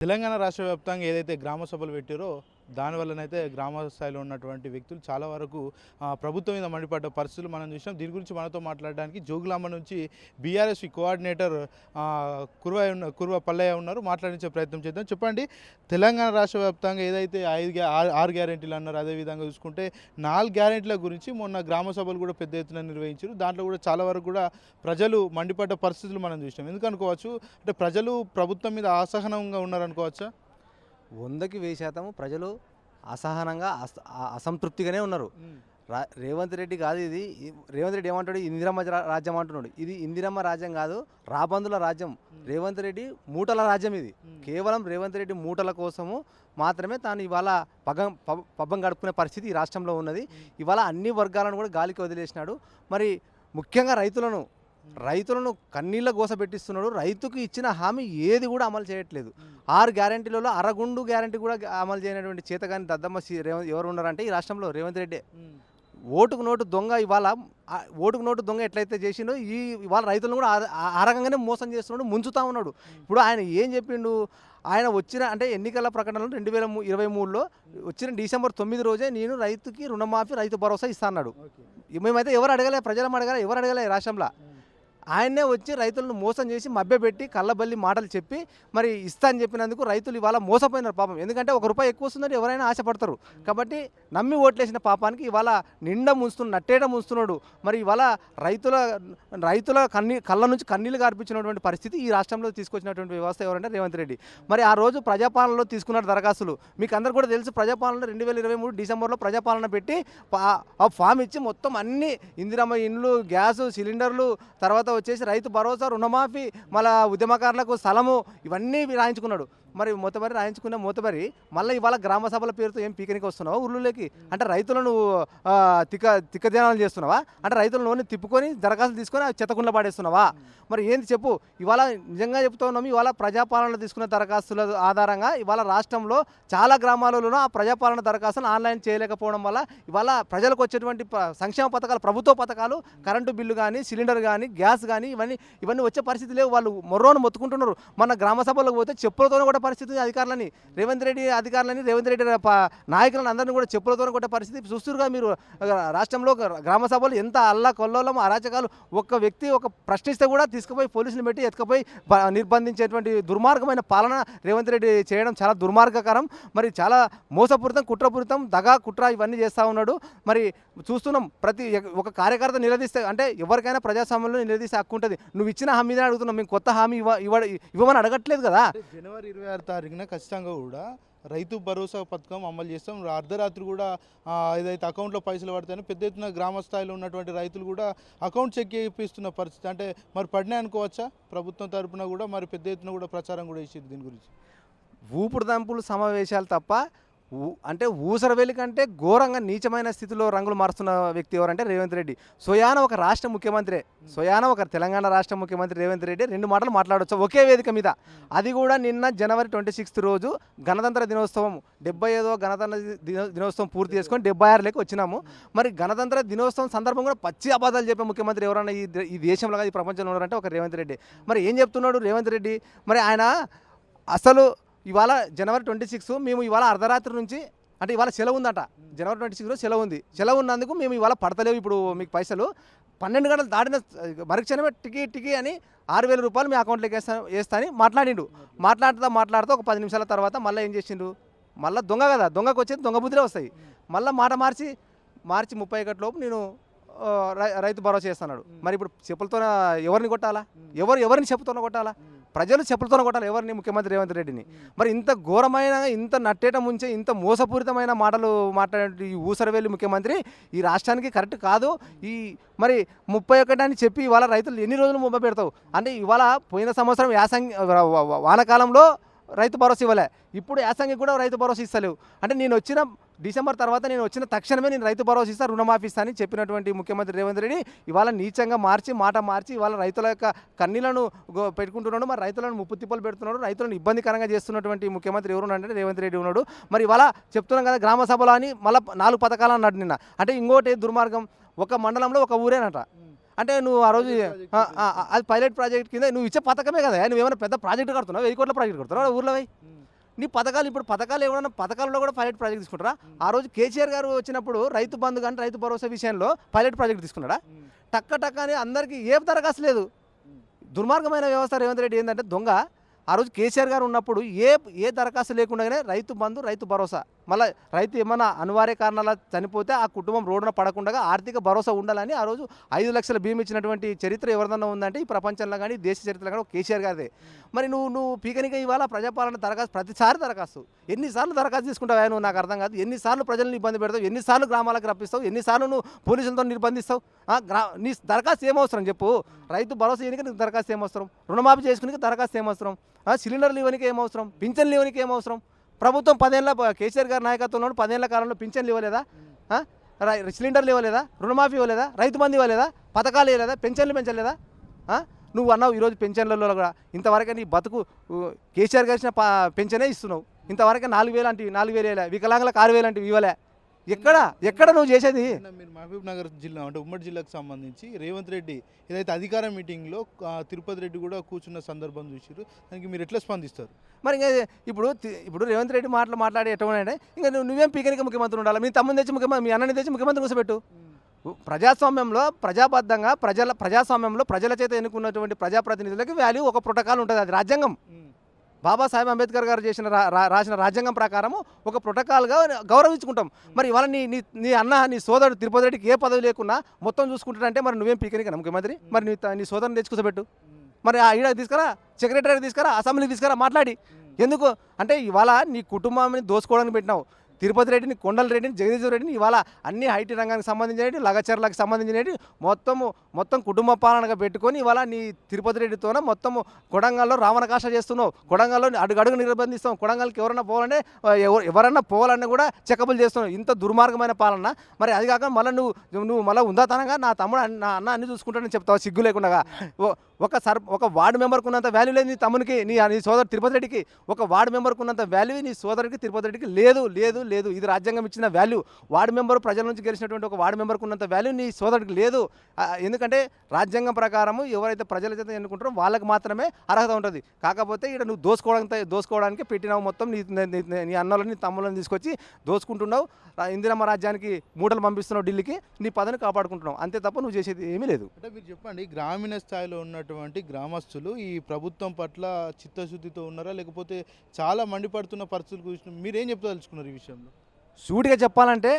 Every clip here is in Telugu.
తెలంగాణ రాష్ట్ర వ్యాప్తంగా ఏదైతే గ్రామ సభలు పెట్టారో దానివల్లనైతే గ్రామ స్థాయిలో ఉన్నటువంటి వ్యక్తులు చాలా వరకు ప్రభుత్వం మీద మండిపడ్డ పరిస్థితులు మనం చూసాం. దీని గురించి మనతో మాట్లాడడానికి జోగులాంబ నుంచి బీఆర్ఎస్ కోఆర్డినేటర్ కుర్వ పల్లయ్య ఉన్నారు. మాట్లాడించే ప్రయత్నం చేద్దాం. చెప్పండి, తెలంగాణ రాష్ట్ర వ్యాప్తంగా ఏదైతే 6 గ్యారెంటీలు అన్నారు, అదేవిధంగా చూసుకుంటే 4 గ్యారెంటీల గురించి మొన్న గ్రామ సభలు కూడా పెద్ద ఎత్తున నిర్వహించారు. దాంట్లో కూడా చాలా వరకు కూడా ప్రజలు మండిపడ్డ పరిస్థితులు మనం చూసాం. ఎందుకు అనుకోవచ్చు అంటే ప్రజలు ప్రభుత్వం మీద అసహనంగా ఉన్నారనుకోవచ్చా? 100కి 1000% ప్రజలు అసహనంగా అసంతృప్తిగానే ఉన్నారు. రేవంత్ రెడ్డి కాదు ఇది. రేవంత్ రెడ్డి ఏమంటాడు? ఇందిరమ్మ రాజ్యం అంటున్నాడు. ఇది ఇందిరమ్మ రాజ్యం కాదు, రాబందుల రాజ్యం. రేవంత్ రెడ్డి మూటల రాజ్యం. ఇది కేవలం రేవంత్ రెడ్డి మూటల కోసము మాత్రమే తాను ఇవాళ పబ్బం గడుపుకునే పరిస్థితి ఈ రాష్ట్రంలో ఉన్నది. ఇవాళ అన్ని వర్గాలను కూడా గాలికి వదిలేసినాడు. మరి ముఖ్యంగా రైతులను కన్నీళ్ళ గోస పెట్టిస్తున్నాడు. రైతుకు ఇచ్చిన హామీ ఏది కూడా అమలు చేయట్లేదు. 6 గ్యారెంటీలలో అరగుండు గ్యారెంటీ కూడా అమలు చేయనటువంటి చేతగాని దద్దమ్మ ఎవరు ఉన్నారంటే ఈ రాష్ట్రంలో రేవంత్ రెడ్డి. ఓటుకు నోటు దొంగ. ఇవాళ ఓటుకు నోటు దొంగ ఎట్లయితే చేసిండో ఇవాళ రైతులను కూడా ఆ రకంగానే మోసం చేస్తున్నాడు, ముంచుతా ఉన్నాడు. ఇప్పుడు ఆయన ఏం చెప్పిండు? ఆయన వచ్చిన అంటే ఎన్నికల ప్రకటనలో 2023లో వచ్చిన డిసెంబర్ 9 రోజే నేను రైతుకి రుణమాఫీ, రైతు భరోసా ఇస్తా అన్నాడు. మేమైతే ఎవరు అడగలే, ప్రజలం అడగలే, ఎవరు అడగలే రాష్ట్రంలో. ఆయన్నే వచ్చి రైతులను మోసం చేసి మభ్యపెట్టి కళ్ళబల్లి మాటలు చెప్పి మరి ఇస్తా అని చెప్పినందుకు రైతులు ఇవాళ మోసపోయినారు పాపం. ఎందుకంటే ₹1 ఎక్కువ వస్తుందని ఎవరైనా ఆశపడతారు కాబట్టి నమ్మి ఓట్లేసిన పాపానికి ఇవాళ నిండా నట్టేట ముంచుతున్నాడు. మరి ఇవాళ రైతుల కళ్ళ నుంచి కన్నీళ్లు కార్పించినటువంటి పరిస్థితి ఈ రాష్ట్రంలో తీసుకొచ్చినటువంటి వ్యవస్థ ఎవరంటే రేవంత్ రెడ్డి. మరి ఆ రోజు ప్రజాపాలనలో తీసుకున్న దరఖాస్తులు మీకు అందరు కూడా తెలుసు. ప్రజాపాలన 2023 డిసెంబర్లో ప్రజాపాలన పెట్టి ఆ ఫామ్ ఇచ్చి మొత్తం అన్ని ఇందిరమ్మ ఇండ్లు, గ్యాసు సిలిండర్లు, తర్వాత వచ్చేసి రైతు భరోసా, రుణమాఫీ, మళ్ళీ ఉద్యమకారులకు స్థలము, ఇవన్నీ రాయించుకున్నాడు. మరి మూతబరి రాయించుకున్న మూతబరి మళ్ళీ ఇవాళ గ్రామ సభల పేరుతో ఏం పీకనికి వస్తున్నావా ఊళ్ళోకి? అంటే రైతులను తిక్కజనాలు చేస్తున్నావా? అంటే రైతులను తిప్పుకొని దరఖాస్తులు తీసుకొని చెత్తకుండలో పాడేస్తున్నావా? మరి ఏంది చెప్పు? ఇవాళ నిజంగా చెప్తా ఉన్నాము. ఇవాళ ప్రజాపాలన తీసుకున్న దరఖాస్తుల ఆధారంగా ఇవాళ రాష్ట్రంలో చాలా గ్రామాలలో ఆ ప్రజాపాలన దరఖాస్తులు ఆన్లైన్ చేయలేకపోవడం వల్ల ఇవాళ ప్రజలకు వచ్చేటువంటి సంక్షేమ పథకాలు, ప్రభుత్వ పథకాలు, కరెంటు బిల్లు కానీ, సిలిండర్ కానీ, గ్యాస్ కానీ ఇవన్నీ వచ్చే పరిస్థితి లేవు. వాళ్ళు మొర్రోను మొత్తుకుంటున్నారు. మన గ్రామ సభలకు పోతే చెప్పులతోనే కూడా పరిస్థితి అధికారులని, రేవంత్ రెడ్డి నాయకులను అందరినీ కూడా చెప్పులతోనే కొట్టే పరిస్థితి చూస్తురుగా మీరు. రాష్ట్రంలో గ్రామ సభలు ఎంత అల్లా కొల్లోలం అరాచకాలు. ఒక్క వ్యక్తి ఒక ప్రశ్నిస్తే కూడా తీసుకుపోయి పోలీసులు పెట్టి ఎత్తుకుపోయి నిర్బంధించేటువంటి దుర్మార్గమైన పాలన రేవంత్ రెడ్డి చేయడం చాలా దుర్మార్గకరం. మరి చాలా మోసపూరితం, కుట్రపూరితం, దగా కుట్ర ఇవన్నీ చేస్తూ ఉన్నాడు. మరి చూస్తున్నాం. ఒక కార్యకర్త నిలదీస్తే అంటే ఎవరికైనా ప్రజాస్వామ్యంలో నిలదీస్తే హక్కు ఉంటుంది. నువ్వు ఇచ్చిన హామీనే అడుగుతున్నాం, మేము కొత్త హామీ ఇవ్వమని అడగట్లేదు కదా. జనవరి 26 తారీఖున ఖచ్చితంగా కూడా రైతు భరోసా పథకం అమలు చేస్తాం. అర్ధరాత్రి కూడా ఏదైతే అకౌంట్లో పైసలు పడతాయని పెద్ద ఎత్తున గ్రామ స్థాయిలో ఉన్నటువంటి రైతులు కూడా అకౌంట్ చెక్ చేయిస్తున్న పరిస్థితి. అంటే మరి పడినాయి అనుకోవచ్చా? ప్రభుత్వం తరఫున కూడా మరి పెద్ద ఎత్తున కూడా ప్రచారం కూడా ఇచ్చింది దీని గురించి. ఊపుడు దంపులు సమావేశాలు తప్ప అంటే ఊసరవెల్లి కంటే ఘోరంగా నీచమైన స్థితిలో రంగులు మారుస్తున్న వ్యక్తి ఎవరంటే రేవంత్ రెడ్డి. స్వయాన ఒక రాష్ట్ర ముఖ్యమంత్రి, ఒక తెలంగాణ రాష్ట్ర ముఖ్యమంత్రి రేవంత్ రెడ్డి 2 మాటలు మాట్లాడవచ్చు ఒకే వేదిక మీద. అది కూడా నిన్న జనవరి 26 రోజు గణతంత్ర దినోత్సవం, 75వ గణతంత్ర దినోత్సవం పూర్తి చేసుకొని 76లోకి వచ్చినాము. మరి గణతంత్ర దినోత్సవం సందర్భంగా కూడా పచ్చి అబద్ధాలు చెప్పే ముఖ్యమంత్రి ఎవరన్నా ఈ దేశంలో ఈ ప్రపంచంలో ఉన్నారంటే ఒక రేవంత్ రెడ్డి. మరి ఏం చెప్తున్నాడు రేవంత్ రెడ్డి? మరి ఆయన అసలు ఇవాళ జనవరి 26 మేము ఇవాళ అర్ధరాత్రి నుంచి అంటే ఇవాళ సెలవు ఉందట. జనవరి 26 సెలవు ఉంది. సెలవు ఉన్నందుకు మేము ఇవాళ పడతలేవు ఇప్పుడు మీకు పైసలు, 12 గంటలు దాటిన మరుక్షణమే టికీ అని ₹6,000 మీ అకౌంట్లోకి వేస్తా అని మాట్లాడిండు. మాట్లాడుతూ ఒక 10 నిమిషాల తర్వాత మళ్ళీ ఏం చేసిండు? మళ్ళీ దొంగ కదా, దొంగకు వచ్చేది దొంగ బుద్ధిలో వస్తాయి. మళ్ళీ మాట మార్చి 31 లోపు నేను రైతు భరోసా చేస్తున్నాడు. మరి ఇప్పుడు చెప్పులతో ఎవరిని కొట్టాలా? ఎవరిని చెప్పుతోనే కొట్టాలా? ప్రజలు చెప్పులతోనే కొట్టాలి ఎవరిని? ముఖ్యమంత్రి రేవంత్ రెడ్డిని. మరి ఇంత ఘోరమైన, ఇంత నట్టేట ముంచే, ఇంత మోసపూరితమైన మాటలు మాట్లాడే ఈ ఊసరవెల్లి ముఖ్యమంత్రి ఈ రాష్ట్రానికి కరెక్ట్ కాదు. మరి 31 అని చెప్పి ఇవాళ రైతులు ఎన్ని రోజులు ముబ్బ పెడతావు? అంటే ఇవాళ పోయిన సంవత్సరం వానాకాలంలో రైతు భరోసా ఇవ్వలే, ఇప్పుడు యాసంగి కూడా రైతు భరోసా ఇస్తలేవు. అంటే నేను వచ్చిన డిసెంబర్ తర్వాత నేను వచ్చిన తక్షణమే నేను రైతు భరోసా ఇస్తా, రుణమాఫీ ఇస్తా అని చెప్పినటువంటి ముఖ్యమంత్రి రేవంత్ రెడ్డి ఇవాళ నీచంగా మాట మార్చి ఇవాళ రైతుల యొక్క కన్నీళ్లను పెట్టుకుంటున్నాడు. మరి రైతులను ముప్పు తిప్పలు పెడుతున్నాడు, రైతులను ఇబ్బందికరంగా చేస్తున్నటువంటి ముఖ్యమంత్రి ఎవరు అంటే రేవంత్ రెడ్డి ఉన్నాడు. మరి ఇవాళ చెప్తున్నాం కదా గ్రామ సభలో అని మళ్ళీ 4 పథకాలు అన్నాడు నిన్న. అంటే ఇంకోటి దుర్మార్గం, ఒక మండలంలో ఒక ఊరేనట. అంటే నువ్వు ఆ రోజు అది పైలట్ ప్రాజెక్ట్ కింద నువ్వు ఇచ్చే పథకమే కదా, నువ్వేమైనా పెద్ద ప్రాజెక్టు కడుతున్నావు, 1000 కోట్ల ప్రాజెక్ట్ కడుతున్నావు ఊర్లో. నీ పథకాలు ఇప్పుడు పథకాలు ఏమన్నా పథకాలలో కూడా పైలట్ ప్రాజెక్ట్ తీసుకుంటారా? ఆ రోజు కేసీఆర్ గారు వచ్చినప్పుడు రైతు బంధు కానీ రైతు భరోసా విషయంలో పైలట్ ప్రాజెక్ట్ తీసుకున్నాడా? టక్క అని అందరికీ ఏ దరఖాస్తు లేదు. దుర్మార్గమైన వ్యవస్థ రేవంత్ రెడ్డి ఏంటంటే దొంగ. ఆ రోజు కేసీఆర్ గారు ఉన్నప్పుడు ఏ దరఖాస్తు లేకుండానే రైతు బంధు రైతు భరోసా, మళ్ళీ రైతు ఏమన్నా అనివార్య కారణాల చనిపోతే ఆ కుటుంబం రోడ్డున పడకుండా ఆర్థిక భరోసా ఉండాలని ఆ రోజు 5 లక్షల భీమా ఇచ్చినటువంటి చరిత్ర ఎవరిదన్నా ఉందంటే ఈ ప్రపంచంలో కానీ దేశ చరిత్రలో కానీ కేసీఆర్ గారిదే. మరి నువ్వు పీకనిక ఇవాళ ప్రజాపాలన దరఖాస్తు ప్రతిసారి దరఖాస్తు ఎన్నిసార్లు దరఖాస్తు తీసుకుంటావా? నువ్వు నాకు అర్థం కాదు. ఎన్నిసార్లు ప్రజలను ఇబ్బంది పెడతావు, ఎన్నిసార్లు గ్రామాలకు రప్పిస్తావు, ఎన్నిసార్లు నువ్వు పోలీసులతో నిర్బంధిస్తావు? నీ దరఖాస్తు ఏమవసరం చెప్పు? రైతు భరోసా ఇవ్వడానికి నీకు దరఖాస్తు ఏమవసరం? రుణమాఫీ చేసుకునే దరఖాస్తు ఏమవసరం? సిలిండర్లు ఇవ్వడానికి ఏమవసరం? పింఛన్లు ఇవ్వడానికి ఏమవసరం? ప్రభుత్వం 10 ఏళ్ళ కేసీఆర్ గారి నాయకత్వంలో 10 ఏళ్ల కాలంలో పింఛన్లు ఇవ్వలేదా? సిలిండర్లు ఇవ్వలేదా? రుణమాఫీ ఇవ్వలేదా? రైతు బంధు ఇవ్వలేదా? పథకాలు ఇవ్వలేదా? పెన్షన్లు పెంచలేదా? నువ్వు అన్నావు ఈరోజు పెన్షన్లలో కూడా ఇంతవరకు నీ బతుకు కేసీఆర్ గారు ఇచ్చిన పెన్షనే ఇస్తున్నావు. ఇంతవరకు 4,000 అంటే 4,000 వికలాంగులకు 6,000 అంటే ఇవ్వలే. ఎక్కడ నువ్వు చేసేది? మీరు మహబూబ్ నగర్ జిల్లా అంటే ఉమ్మడి జిల్లాకు సంబంధించి రేవంత్ రెడ్డి ఏదైతే అధికార మీటింగ్లో తిరుపతి రెడ్డి కూడా కూర్చున్న సందర్భం చూసారు, దానికి మీరు ఎట్లా స్పందిస్తారు? మరి ఇంకా ఇప్పుడు రేవంత్ రెడ్డి మాట్లాడి ఎటువంటి ఇంకా నువ్వేం పీకనిక ముఖ్యమంత్రి ఉండాలి? మీ తమ్ముని తెచ్చి ముఖ్యమంత్రి, మీ అన్నని తెచ్చి ముఖ్యమంత్రి కూర్చోబెట్టు. ప్రజాస్వామ్యంలో ప్రజాబద్ధంగా ప్రజాస్వామ్యంలో ప్రజల చేత ఎన్నుకున్నటువంటి ప్రజాప్రతినిధులకి వాల్యూ ఒక ప్రోటోకాల్ ఉంటుంది. అది రాజ్యాంగం. బాబాసాహెబ్ అంబేద్కర్ గారు రాసిన రాజ్యాంగం ప్రకారం ఒక ప్రోటోకాల్గా గౌరవించుకుంటాం. మరి ఇవాళ నీ అన్న నీ సోదరుడు తిరుపతి రెడ్డికి ఏ పదవి లేకున్నా మొత్తం చూసుకుంటాడంటే మరి నువ్వేం పీకనిక ముఖ్యమంత్రి? మరి నీ సోదరుని తెచ్చుకోబెట్టు. మరి ఈడ తీసుకురా, సెక్రటరీ తీసుకురా, అసెంబ్లీకి తీసుకురా, మాట్లాడి. ఎందుకు అంటే ఇవాళ నీ కుటుంబాన్ని దోసుకోవడానికి పెట్టినావు. తిరుపతి రెడ్డిని, కొండల రెడ్డిని, జగదీశ్వర రెడ్డిని ఇవాళ అన్ని ఐటీ రంగానికి సంబంధించినవి, లగచర్లకు సంబంధించినవి మొత్తం కుటుంబ పాలనగా పెట్టుకొని ఇవాళ నీ తిరుపతి రెడ్డితోనే మొత్తం కొడంగల్లో రావణకాశ చేస్తున్నావు. కొడంగల్లో అడుగడుగు నిర్బంధిస్తాం. కొడంగల్కి ఎవరన్నా పోవాలన్నా కూడా చెకబుల్ చేస్తున్నావు. ఇంత దుర్మార్గమైన పాలన. మరి అది కాక మళ్ళీ నువ్వు మళ్ళీ ఉందాతనంగా నా తమ్ముడు నా అన్న అన్ని చూసుకుంటానని చెప్తావు సిగ్గు లేకుండా. ఒక వార్డు మెంబర్కి ఉన్నంత వాల్యూ లేదు నీ తమ్మునికి, నీ సోదరు తిరుపతి రెడ్డికి. ఒక వార్డు మెంబర్కి ఉన్నంత వాల్యూ నీ సోదరుడికి తిరుపతి రెడ్డికి లేదు. ఇది రాజ్యాంగం ఇచ్చిన వాల్యూ. వార్డు మెంబర్ ప్రజల నుంచి గెలిచినటువంటి ఒక వార్డు మెంబర్కి ఉన్నంత వాల్యూ నీ సోదరుడికి లేదు. ఎందుకంటే రాజ్యాంగం ప్రకారం ఎవరైతే ప్రజల చేత ఎన్నుకుంటారో వాళ్ళకి మాత్రమే అర్హత ఉంటుంది. కాకపోతే ఇక్కడ నువ్వు దోసుకోవడానికి పెట్టినావు. మొత్తం నీ అన్నలని, నీ తమ్ముళ్ళని తీసుకొచ్చి దోసుకుంటున్నావు. ఇందిరమ్మ రాజ్యానికి మూటలు పంపిస్తున్నావు ఢిల్లీకి. నీ పదవిని కాపాడుకుంటున్నావు. అంతే తప్ప నువ్వు చేసేది ఏమీ లేదు. అంటే మీరు చెప్పండి, గ్రామీణ స్థాయిలో ఉన్నటువంటి గ్రామస్తులు ఈ ప్రభుత్వం పట్ల చిత్తశుద్ధితో ఉన్నారా, లేకపోతే చాలా మండిపడుతున్న పరిస్థితులు గురించి మీరేం చెప్తలుచుకున్నారు ఈ విషయంలో? సూటిగా చెప్పాలంటే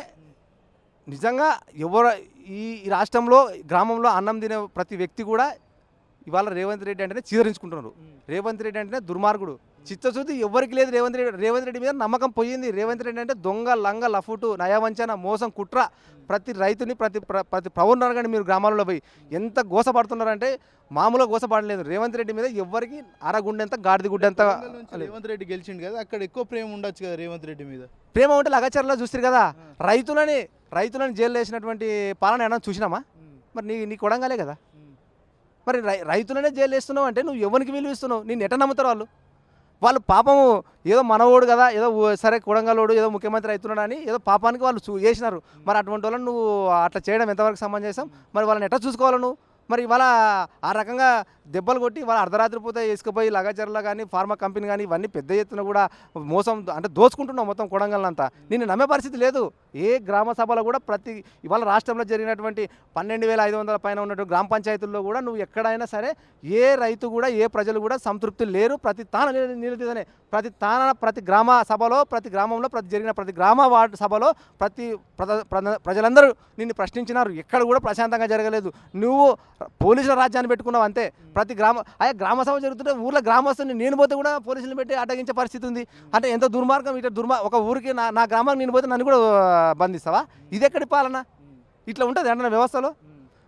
నిజంగా ఈ రాష్ట్రంలో గ్రామంలో అన్నం తినే ప్రతి వ్యక్తి కూడా ఇవాళ రేవంత్ రెడ్డి అంటేనే చీదరించుకుంటున్నారు. రేవంత్ రెడ్డి అంటేనే దుర్మార్గుడు. చిత్తశుద్ధి ఎవరికి లేదు. రేవంత్ రెడ్డి మీద నమ్మకం పోయింది. రేవంత్ రెడ్డి అంటే దొంగ, లంగ, లఫుటు, నయవంచన, మోసం, కుట్ర. ప్రతి రైతుని ప్రతి పౌరున్నారు కానీ మీరు గ్రామాలలో పోయి ఎంత గోసపడుతున్నారంటే మామూలుగా గోసపడలేదు. రేవంత్ రెడ్డి మీద ఎవరికి అరగుండెంత గాడిది గుడ్డెంత. రేవంత్ రెడ్డి గెలిచిండు కదా, అక్కడ ఎక్కువ ప్రేమ ఉండొచ్చు కదా రేవంత్ రెడ్డి మీద. ప్రేమ ఉంటే లగచర్లో చూస్తారు కదా. రైతులని జైలు వేసినటువంటి పాలన ఏమన్నా చూసినామా? మరి నీ కొడంగాలే కదా. మరి రైతులనే జైలు వేస్తున్నావు అంటే నువ్వు ఎవరికి విలువ ఇస్తున్నావు? నేను ఎట నమ్ముతారు వాళ్ళు పాపము ఏదో మనవోడు కదా, ఏదో సరే కొడంగలోడు ఏదో ముఖ్యమంత్రి అవుతున్నాడు అని ఏదో పాపానికి వాళ్ళు చేసినారు. మరి అటువంటి వాళ్ళని నువ్వు అట్లా చేయడం ఎంతవరకు సమంజసం? మరి వాళ్ళని ఎట్లా చూసుకోవాలి నువ్వు? మరి ఇవాళ ఆ రకంగా దెబ్బలు కొట్టి ఇవాళ అర్ధరాత్రి పూతే ఇసుకపోయి లగచర్ల కానీ ఫార్మా కంపెనీ కానీ ఇవన్నీ పెద్ద ఎత్తున కూడా మోసం అంటే దోచుకుంటున్నావు మొత్తం కొడంగల్నంతా. నిన్ను నమ్మే పరిస్థితి లేదు. ఏ గ్రామ సభలో కూడా ఇవాళ రాష్ట్రంలో జరిగినటువంటి 12,500 పైన ఉన్నటువంటి గ్రామ పంచాయతీల్లో కూడా నువ్వు ఎక్కడైనా సరే ఏ రైతు కూడా ఏ ప్రజలు కూడా సంతృప్తి లేరు. ప్రతి గ్రామ సభలో, ప్రతి గ్రామంలో జరిగిన ప్రతి గ్రామ వార్డు సభలో ప్రజలందరూ నిన్ను ప్రశ్నించినారు. ఎక్కడ కూడా ప్రశాంతంగా జరగలేదు. నువ్వు పోలీసుల రాజ్యాన్ని పెట్టుకున్నావు అంతే. ప్రతి గ్రామ సభ జరుగుతుంటే ఊర్లో గ్రామస్తుని నేను పోతే కూడా పోలీసులు పెట్టి అడ్డగించే పరిస్థితి ఉంది. అంటే ఎంత దుర్మార్గం! ఒక ఊరికి నా గ్రామానికి నేను పోతే నన్ను కూడా బంధిస్తావా? ఇది ఎక్కడి పాలన? ఇట్లా ఉంటుంది అంటే వ్యవస్థలో.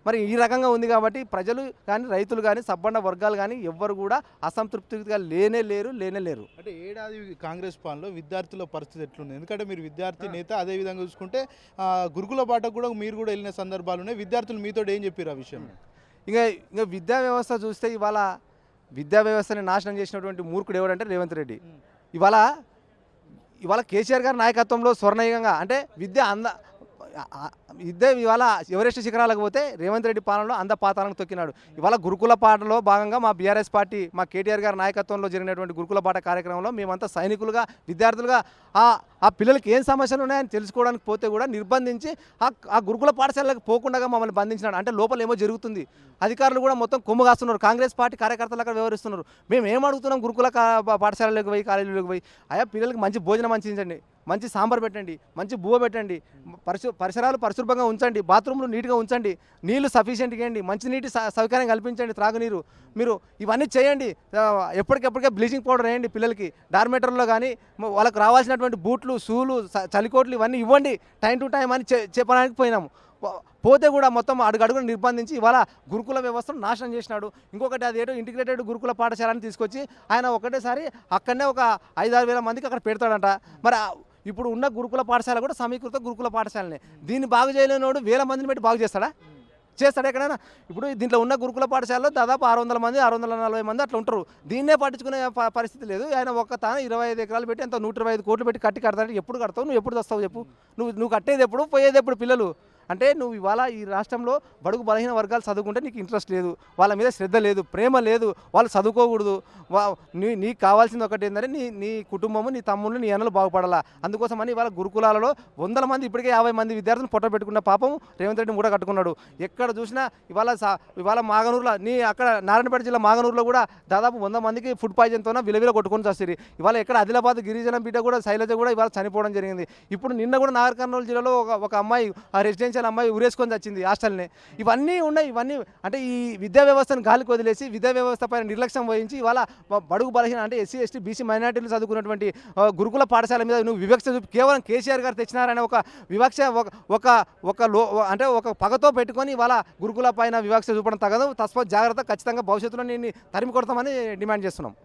మరి ఈ రకంగా ఉంది కాబట్టి ప్రజలు కానీ రైతులు కానీ సబ్బండ వర్గాలు కానీ ఎవ్వరు కూడా అసంతృప్తిగా లేనే లేరు. అంటే ఏడాది కాంగ్రెస్ పాలనలో విద్యార్థుల పరిస్థితి ఎట్లుంది? ఎందుకంటే మీరు విద్యార్థి నేత, అదే విధంగా చూసుకుంటే గురుకుల బాటకు కూడా మీరు కూడా వెళ్ళిన సందర్భాలు ఉన్నాయి. విద్యార్థులు మీతో ఏం చెప్పారు ఆ విషయం? ఇంకా విద్యా వ్యవస్థ చూస్తే ఇవాళ విద్యా వ్యవస్థని నాశనం చేసినటువంటి మూర్ఖుడు ఎవడంటే రేవంత్ రెడ్డి. ఇవాళ కేసీఆర్ గారి నాయకత్వంలో స్వర్ణయుగంగా అంటే ఇదే ఇవాళ ఎవరెస్ట్ శిఖరాలకు పోతే రేవంత్ రెడ్డి పాలనలో అంద పాతాలను తొక్కినాడు. ఇవాళ గురుకుల పాటలో భాగంగా మా బీఆర్ఎస్ పార్టీ మా కేటీఆర్ గారి నాయకత్వంలో జరిగినటువంటి గురుకుల పాట కార్యక్రమంలో మేమంతా సైనికులుగా విద్యార్థులుగా ఆ పిల్లలకి ఏం సమస్యలు ఉన్నాయని తెలుసుకోవడానికి పోతే కూడా నిర్బంధించి ఆ గురుకుల పాఠశాలకు పోకుండా మమ్మల్ని బంధించినాడు. అంటే లోపల ఏమో జరుగుతుంది. అధికారులు కూడా మొత్తం కొమ్ము కాస్తున్నారు. కాంగ్రెస్ పార్టీ కార్యకర్తలు అక్కడ వ్యవహరిస్తున్నారు. మేము ఏం అడుగుతున్నాం, గురుకుల పాఠశాలలోకి పోయి కాలేజీలోకి పోయి అయ్యా పిల్లలకి మంచి భోజనం అందించండి, మంచి సాంబార్ పెట్టండి, మంచి బువ్వ పెట్టండి, పరిసరాలు పరిశుభ్రంగా ఉంచండి, బాత్రూమ్లు నీట్గా ఉంచండి, నీళ్లు సఫిషియెంట్గా ఇవ్వండి, మంచినీటి సౌకర్యం కల్పించండి, త్రాగునీరు మీరు ఇవన్నీ చేయండి. ఎప్పటికెప్పటికే బ్లీచింగ్ పౌడర్ వేయండి పిల్లలకి. డార్మేటర్లో కానీ వాళ్ళకి రావాల్సినటువంటి బూట్లు, షూలు, చలికోట్లు ఇవన్నీ ఇవ్వండి టైం టు టైం అని చెప్పడానికి పోయినాము. పోతే కూడా మొత్తం అడుగడుగును నిర్బంధించి ఇవాళ గురుకుల వ్యవస్థను నాశనం చేసినాడు. ఇంకొకటి అదేటో ఇంటిగ్రేటెడ్ గురుకుల పాఠశాలని తీసుకొచ్చి ఆయన ఒకటేసారి అక్కడనే ఒక 5-6 వేల మందికి అక్కడ పెడతాడంట. మరి ఇప్పుడు ఉన్న గురుకుల పాఠశాల కూడా సమీకృత గురుకుల పాఠశాలనే. దీన్ని బాగు చేయలేనోడు వేల మందిని పెట్టి బాగు చేస్తాడా ఎక్కడైనా? ఇప్పుడు దీంట్లో ఉన్న గురుకుల పాఠశాలలో దాదాపు 600 మంది 640 మంది అట్లా ఉంటారు. దీన్నే పట్టించుకునే పరిస్థితి లేదు. ఆయన ఒక్క తాను 25 ఎకరాలు పెట్టి ఎంత 125 కోట్లు పెట్టి కడతాడు. ఎప్పుడు కడతావు? నువ్వు ఎప్పుడు వస్తావు చెప్పు? నువ్వు కట్టేది ఎప్పుడు, పోయేది ఎప్పుడు? పిల్లలు అంటే నువ్వు ఇవాళ ఈ రాష్ట్రంలో బడుగు బలహీన వర్గాలు చదువుకుంటే నీకు ఇంట్రెస్ట్ లేదు, వాళ్ళ మీద శ్రద్ధ లేదు, ప్రేమ లేదు, వాళ్ళు చదువుకోకూడదు. నీకు కావాల్సింది ఒకటి ఏంటంటే నీ కుటుంబము, నీ తమ్ముళ్ళు, నీ అన్నలు బాగుపడాలా. అందుకోసమని ఇవాళ గురుకులాలలో 100 మంది ఇప్పటికే 50 మంది విద్యార్థులను పొట్ట పెట్టుకున్న పాపం రేవంత్ రెడ్డి కూడా కట్టుకున్నాడు. ఎక్కడ చూసినా ఇవాళ మాగనూరులో అక్కడ నారాయణపేట జిల్లా మాగనూరులో కూడా దాదాపు 100 మందికి ఫుడ్ పాయిజన్తో విలవిల కొట్టుకొని వస్తుంది. ఇవాళ ఎక్కడ ఆదిలాబాద్ గిరిజన బిడ్డ కూడా శైలజ కూడా ఇవాళ చనిపోవడం జరిగింది. ఇప్పుడు నిన్న కూడా నాగర్ కర్నూలు జిల్లాలో ఒక అమ్మాయి రెసిడెన్షియల్ అమ్మాయి ఉరేసుకొని వచ్చింది హాస్టల్ని. ఇవన్నీ ఉన్నాయి. ఇవన్నీ అంటే ఈ విద్యా వ్యవస్థను గాలికి వదిలేసి విద్యా వ్యవస్థ పైన నిర్లక్ష్యం వహించి ఇవాళ బడుగు బలహీన అంటే ఎస్సీ ఎస్టీ బీసీ మైనార్టీలు చదువుకున్నటువంటి గురుకుల పాఠశాల మీద నువ్వు వివక్ష చూపి కేవలం కేసీఆర్ గారు తెచ్చినారనే ఒక వివక్ష అంటే ఒక పగతో పెట్టుకొని ఇవాళ గురుకుల పైన వివక్ష చూపడం తగదు. తస్మాత్ జాగ్రత్త, ఖచ్చితంగా భవిష్యత్తులో నేను తరిమి కొడతామని డిమాండ్ చేస్తున్నాం.